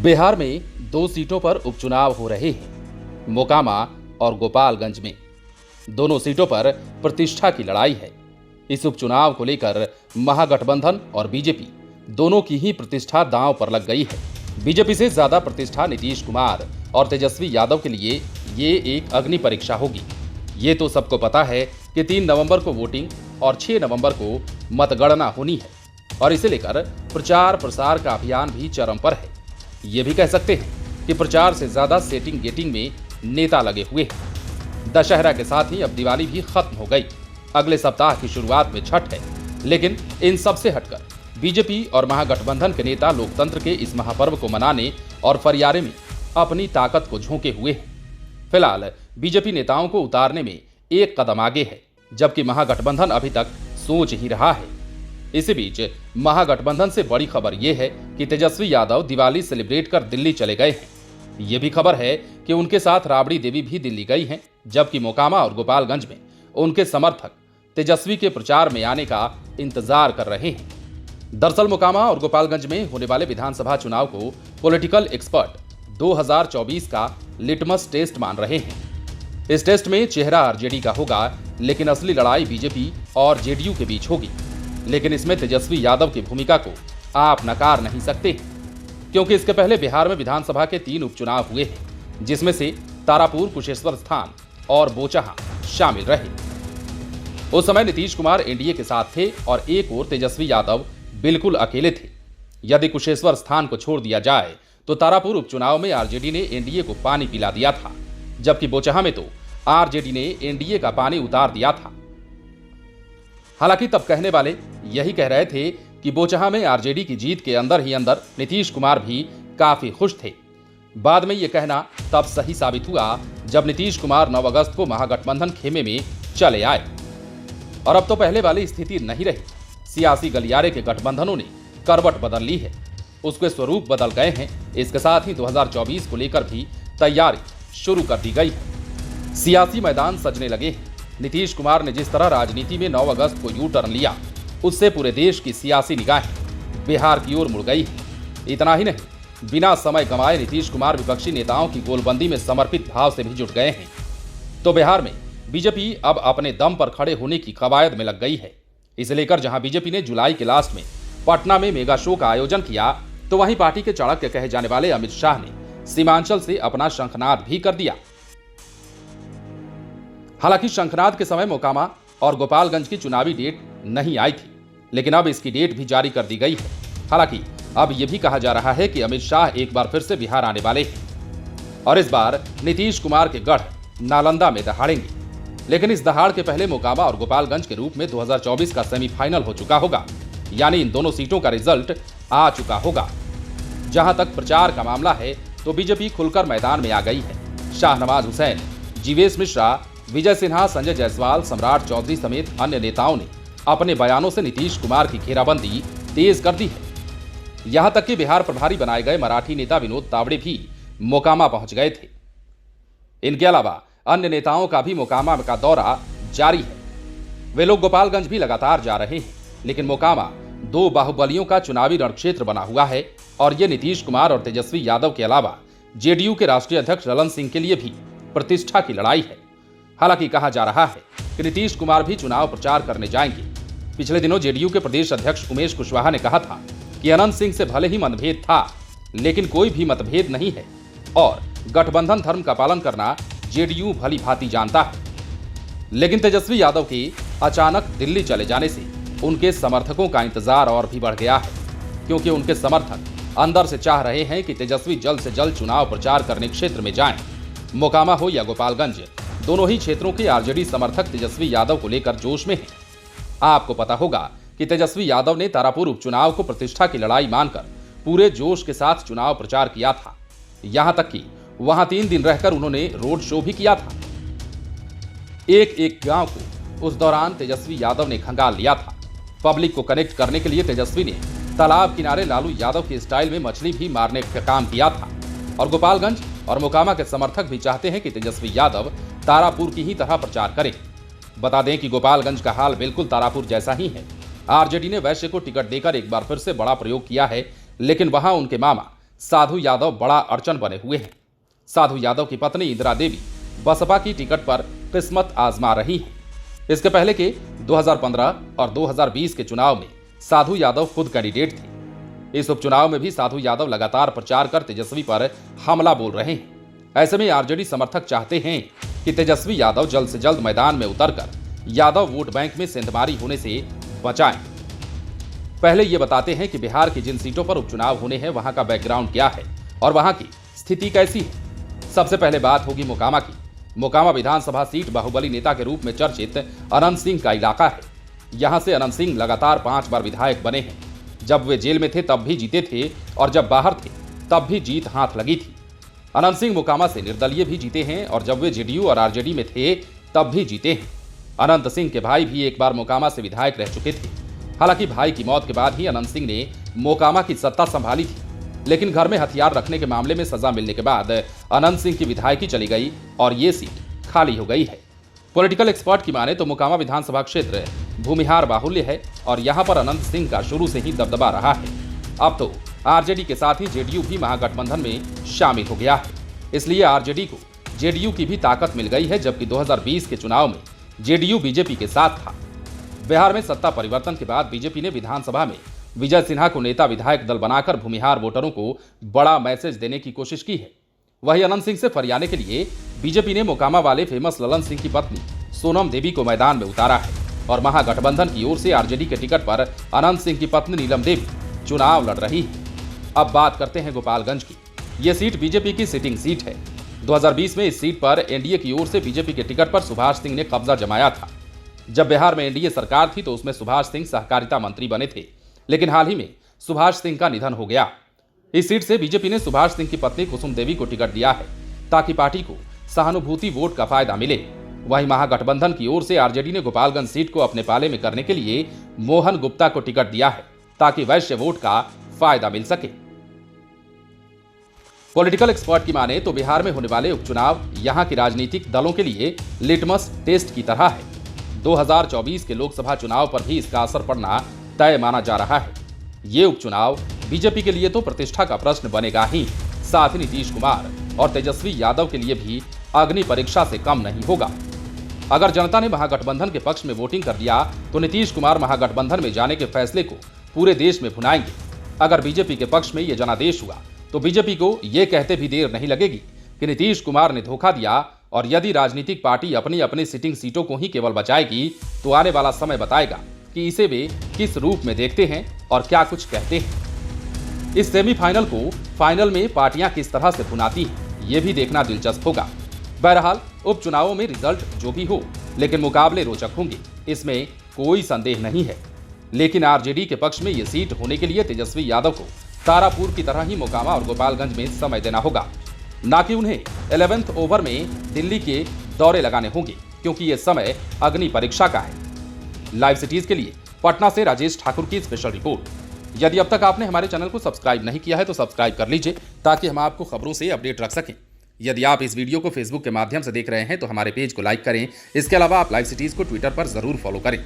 बिहार में दो सीटों पर उपचुनाव हो रहे हैं, मोकामा और गोपालगंज में। दोनों सीटों पर प्रतिष्ठा की लड़ाई है। इस उपचुनाव को लेकर महागठबंधन और बीजेपी दोनों की ही प्रतिष्ठा दांव पर लग गई है। बीजेपी से ज्यादा प्रतिष्ठा नीतीश कुमार और तेजस्वी यादव के लिए ये एक अग्नि परीक्षा होगी। ये तो सबको पता है कि 3 नवंबर को वोटिंग और 6 नवंबर को मतगणना होनी है और इसे लेकर प्रचार प्रसार का अभियान भी चरम पर है। ये भी कह सकते हैं कि प्रचार से ज्यादा सेटिंग गेटिंग में नेता लगे हुए हैं। दशहरा के साथ ही अब दिवाली भी खत्म हो गई। अगले सप्ताह की शुरुआत में छठ है, लेकिन इन सब से हटकर बीजेपी और महागठबंधन के नेता लोकतंत्र के इस महापर्व को मनाने और फरियारे में अपनी ताकत को झोंके हुए हैं। फिलहाल बीजेपी नेताओं को उतारने में एक कदम आगे है, जबकि महागठबंधन अभी तक सोच ही रहा है। इसी बीच महागठबंधन से बड़ी खबर यह है कि तेजस्वी यादव दिवाली सेलिब्रेट कर दिल्ली चले गए हैं। यह भी खबर है कि उनके साथ राबड़ी देवी भी दिल्ली गई हैं, जबकि मोकामा और गोपालगंज में उनके समर्थक तेजस्वी के प्रचार में आने का इंतजार कर रहे हैं। दरअसल मोकामा और गोपालगंज में होने वाले विधानसभा चुनाव को पॉलिटिकल एक्सपर्ट 2024 का लिटमस टेस्ट मान रहे हैं। इस टेस्ट में चेहरा आरजेडी का होगा, लेकिन असली लड़ाई बीजेपी और जेडीयू के बीच होगी। लेकिन इसमें तेजस्वी यादव की भूमिका को आप नकार नहीं सकते, क्योंकि इसके पहले बिहार में विधानसभा के 3 उपचुनाव हुए हैं, जिसमें से तारापुर, कुशेश्वर स्थान और बोचहा शामिल रहे। उस समय नीतीश कुमार एनडीए के साथ थे और एक ओर तेजस्वी यादव बिल्कुल अकेले थे। यदि कुशेश्वर स्थान को छोड़ दिया जाए तो तारापुर उपचुनाव में आरजेडी ने एनडीए को पानी पिला दिया था, जबकि बोचहा में तो आरजेडी ने एनडीए का पानी उतार दिया था। हालांकि तब कहने वाले यही कह रहे थे कि बोचहा में आरजेडी की जीत के अंदर ही अंदर नीतीश कुमार भी काफी खुश थे। बाद में यह कहना तब सही साबित हुआ जब नीतीश कुमार 9 अगस्त को महागठबंधन खेमे में चले आए। और अब तो पहले वाली स्थिति नहीं रही। सियासी गलियारे के गठबंधनों ने करवट बदल ली है, उसके स्वरूप बदल गए हैं। इसके साथ ही 2024 को लेकर भी तैयारी शुरू कर दी गई है। सियासी मैदान सजने लगे हैं। नीतीश कुमार ने जिस तरह राजनीति में 9 अगस्त को यू टर्न लिया, उससे पूरे देश की सियासी निगाहें बिहार की ओर मुड़ गई है। इतना ही नहीं, बिना समय गंवाए नीतीश कुमार विपक्षी नेताओं की गोलबंदी में समर्पित भाव से भी जुट गए हैं। तो बिहार में बीजेपी अब अपने दम पर खड़े होने की कवायद में लग गई है। इसे लेकर जहां बीजेपी ने जुलाई के लास्ट में पटना में मेगा शो का आयोजन किया, तो वहीं पार्टी के चाणक्य कहे जाने वाले अमित शाह ने सीमांचल से अपना शंखनाद भी कर दिया। हालांकि शंखनाद के समय मोकामा और गोपालगंज की चुनावी डेट नहीं आई थी, लेकिन अब इसकी डेट भी जारी कर दी गई है। हालांकि अब यह भी कहा जा रहा है कि अमित शाह एक बार फिर से बिहार आने वाले हैं और इस बार नीतीश कुमार के गढ़ नालंदा में दहाड़ेंगे। लेकिन इस दहाड़ के पहले मोकामा और गोपालगंज के रूप में 2024 का सेमीफाइनल हो चुका होगा, यानी इन दोनों सीटों का रिजल्ट आ चुका होगा। जहां तक प्रचार का मामला है तो बीजेपी खुलकर मैदान में आ गई है। शाहनवाज हुसैन, जीवेश मिश्रा, विजय सिन्हा, संजय जायसवाल, सम्राट चौधरी समेत अन्य नेताओं ने अपने बयानों से नीतीश कुमार की घेराबंदी तेज कर दी है। यहां तक कि बिहार प्रभारी बनाए गए मराठी नेता विनोद तावड़े भी मोकामा पहुंच गए थे। इनके अलावा अन्य नेताओं का भी मोकामा का दौरा जारी है। वे लोग गोपालगंज भी लगातार जा रहे हैं, लेकिन मोकामा 2 बाहुबलियों का चुनावी रणक्षेत्र बना हुआ है और यह नीतीश कुमार और तेजस्वी यादव के अलावा जेडीयू के राष्ट्रीय अध्यक्ष ललन सिंह के लिए भी प्रतिष्ठा की लड़ाई है। हालांकि कहा जा रहा है कि नीतीश कुमार भी चुनाव प्रचार करने जाएंगे। पिछले दिनों जेडीयू के प्रदेश अध्यक्ष उमेश कुशवाहा ने कहा था कि अनंत सिंह से भले ही मतभेद था, लेकिन कोई भी मतभेद नहीं है और गठबंधन धर्म का पालन करना जेडीयू भली भांति जानता है। लेकिन तेजस्वी यादव के अचानक दिल्ली चले जाने से उनके समर्थकों का इंतजार और भी बढ़ गया है, क्योंकि उनके समर्थक अंदर से चाह रहे हैं कि तेजस्वी जल्द से जल्द चुनाव प्रचार करने क्षेत्र में जाएं। मोकामा हो या गोपालगंज, दोनों ही क्षेत्रों के आरजेडी समर्थक तेजस्वी यादव को लेकर जोश में हैं। आपको पता होगा कि तेजस्वी यादव ने तारापुर उपचुनाव को प्रतिष्ठा की लड़ाई मानकर पूरे जोश के साथ चुनाव प्रचार किया था। यहां तक कि वहां 3 दिन रहकर उन्होंने रोड शो भी किया था। एक गांव को उस दौरान तेजस्वी यादव ने खंगाल लिया था। पब्लिक को कनेक्ट करने के लिए तेजस्वी ने तालाब किनारे लालू यादव के स्टाइल में मछली भी मारने का काम किया था। और गोपालगंज और मोकामा के समर्थक भी चाहते हैं कि तेजस्वी यादव तारापुर की ही तरह प्रचार करें। बता दें कि गोपालगंज का हाल बिल्कुल तारापुर जैसा ही है। आरजेडी ने वैश्य को टिकट देकर एक बार फिर से बड़ा प्रयोग किया है, लेकिन वहां उनके मामा साधु यादव बड़ा अड़चन बने हुए हैं। साधु यादव की पत्नी इंदिरा देवी बसपा की टिकट पर किस्मत आजमा रही हैं। इसके पहले के 2015 और 2020 के चुनाव में साधु यादव खुद कैंडिडेट थे। इस उपचुनाव में भी साधु यादव लगातार प्रचार कर तेजस्वी पर हमला बोल रहे हैं। ऐसे में आरजेडी समर्थक चाहते हैं कि तेजस्वी यादव जल्द से जल्द मैदान में उतरकर यादव वोट बैंक में सेंधमारी होने से बचाएं। पहले ये बताते हैं कि बिहार की जिन सीटों पर उपचुनाव होने हैं वहां का बैकग्राउंड क्या है और वहां की स्थिति कैसी है। सबसे पहले बात होगी मोकामा की। मोकामा विधानसभा सीट बाहुबली नेता के रूप में चर्चित अनंत सिंह का इलाका है। यहां से अनंत सिंह लगातार 5 बार विधायक बने हैं। जब वे जेल में थे तब भी जीते थे और जब बाहर थे तब भी जीत हाथ लगी थी। अनंत सिंह मोकामा से निर्दलीय भी जीते हैं और जब वे जेडीयू और आरजेडी में थे तब भी जीते हैं। अनंत सिंह के भाई भी एक बार मोकामा से विधायक रह चुके थे। हालांकि भाई की मौत के बाद ही अनंत सिंह ने मोकामा की सत्ता संभाली थी, लेकिन घर में हथियार रखने के मामले में सजा मिलने के बाद अनंत सिंह की विधायकी चली गई और ये सीट खाली हो गई है। पॉलिटिकल एक्सपर्ट की माने तो मोकामा विधानसभा क्षेत्र भूमिहार बाहुल्य है और यहाँ पर अनंत सिंह का शुरू से ही दबदबा रहा है। अब तो आरजेडी के साथ ही जेडीयू भी महागठबंधन में शामिल हो गया है, इसलिए आरजेडी को जेडीयू की भी ताकत मिल गई है। जबकि 2020 के चुनाव में जेडीयू बीजेपी के साथ था। बिहार में सत्ता परिवर्तन के बाद बीजेपी ने विधानसभा में विजय सिन्हा को नेता विधायक दल बनाकर भूमिहार वोटरों को बड़ा मैसेज देने की कोशिश की है। वहीं अनंत सिंह से फरियाने के लिए बीजेपी ने मोकामा वाले फेमस ललन सिंह की पत्नी सोनम देवी को मैदान में उतारा है और महागठबंधन की ओर से आरजेडी के टिकट पर अनंत सिंह की पत्नी नीलम देवी चुनाव लड़ रही है। अब बात करते हैं गोपालगंज की। यह सीट बीजेपी की सिटिंग सीट है। 2020 में इस सीट पर एनडीए की ओर से बीजेपी के टिकट पर सुभाष सिंह ने कब्जा जमाया था। जब बिहार में एनडीए सरकार थी तो उसमें सुभाष सिंह सहकारिता मंत्री बने थे, लेकिन हाल ही में सुभाष सिंह का निधन हो गया। इस सीट से बीजेपी ने सुभाष सिंह की पत्नी कुसुम देवी को टिकट दिया है ताकि पार्टी को सहानुभूति वोट का फायदा मिले। वहीं महागठबंधन की ओर से आरजेडी ने गोपालगंज सीट को अपने पाले में करने के लिए मोहन गुप्ता को टिकट दिया है ताकि वैश्य वोट का फायदा मिल सके। पॉलिटिकल एक्सपर्ट की माने तो बिहार में होने वाले उपचुनाव यहां की राजनीतिक दलों के लिए लिटमस टेस्ट की तरह है। 2024 के लोकसभा चुनाव पर भी इसका असर पड़ना तय माना जा रहा है। ये उपचुनाव बीजेपी के लिए तो प्रतिष्ठा का प्रश्न बनेगा ही, साथ ही नीतीश कुमार और तेजस्वी यादव के लिए भी अग्नि परीक्षा से कम नहीं होगा। अगर जनता ने महागठबंधन के पक्ष में वोटिंग कर दिया तो नीतीश कुमार महागठबंधन में जाने के फैसले को पूरे देश में भुनाएंगे। अगर बीजेपी के पक्ष में यह जनादेश हुआ तो बीजेपी को यह कहते भी देर नहीं लगेगी कि नीतीश कुमार ने धोखा दिया और यदि राजनीतिक पार्टी अपनी अपनी सिटिंग सीटों को ही केवल बचाएगी तो आने वाला समय बताएगा कि इसे वे किस रूप में देखते हैं और क्या कुछ कहते हैं। इस सेमीफाइनल को फाइनल में पार्टियां किस तरह से भुनाती हैं, ये भी देखना दिलचस्प होगा। बहरहाल उपचुनावों में रिजल्ट जो भी हो, लेकिन मुकाबले रोचक होंगे, इसमें कोई संदेह नहीं है। लेकिन आरजेडी के पक्ष में ये सीट होने के लिए तेजस्वी यादव को तारापुर की तरह ही मोकामा और गोपालगंज में समय देना होगा, ना कि उन्हें 11वें ओवर में दिल्ली के दौरे लगाने होंगे, क्योंकि यह समय अग्नि परीक्षा का है। लाइव सिटीज के लिए पटना से राजेश ठाकुर की स्पेशल रिपोर्ट। यदि अब तक आपने हमारे चैनल को सब्सक्राइब नहीं किया है तो सब्सक्राइब कर लीजिए ताकि हम आपको खबरों से अपडेट रख सकें। यदि आप इस वीडियो को फेसबुक के माध्यम से देख रहे हैं तो हमारे पेज को लाइक करें। इसके अलावा आप लाइव सिटीज को ट्विटर पर जरूर फॉलो करें।